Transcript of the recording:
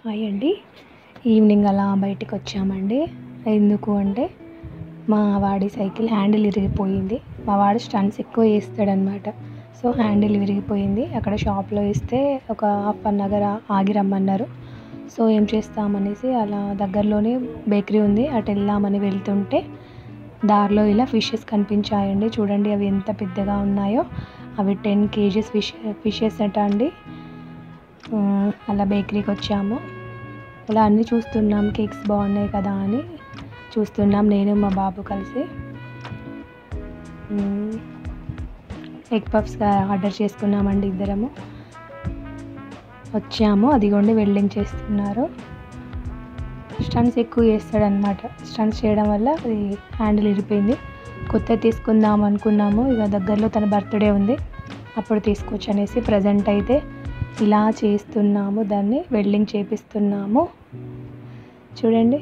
Hi అండి. Evening అలా బయటికి వచ్చామండి. ఎందుకు అంటే మా వాడి సైకిల్ హ్యాండిల్ ఇరిగిపోయింది. మా వాడు స్టంట్స్ ఎక్కువ చేస్తాడనమాట. సో హ్యాండిల్ విరిగిపోయింది. అక్కడ షాప్లో ఇస్తే ఒక హాఫ్ అన్ అవర్ ఆగి రమ్మన్నారు. సో ఏం చేస్తామనేసి అలా దగ్గరలోనే బేకరీ ఉంది, అటు వెళ్దామని వెళ్తుంటే దారిలో ఇలా ఫిషెస్ కనిపించాయండి. చూడండి అవి ఎంత పెద్దగా ఉన్నాయో. అవి 10 kgs ఫిషెస్ అట అండి. అలా బేకరీకి వచ్చాము. అలా అన్నీ చూస్తున్నాం. కేక్స్ బాగున్నాయి కదా అని చూస్తున్నాం, నేను మా బాబు కలిసి. ఎగ్ పఫ్స్ ఆర్డర్ చేసుకున్నామండి ఇద్దరము. వచ్చాము, అదిగోండి వెల్డింగ్ చేస్తున్నారు. స్టంట్స్ ఎక్కువ చేస్తాడనమాట. స్టంట్స్ చేయడం వల్ల అది హ్యాండిల్ ఇరిపోయింది. కొత్త తీసుకుందాం అనుకున్నాము. ఇక దగ్గరలో తన బర్త్డే ఉంది, అప్పుడు తీసుకోవచ్చు అనేసి ప్రజెంట్ అయితే ఇలా చేస్తున్నాము. దాన్ని వెల్డింగ్ చేపిస్తున్నాము. చూడండి.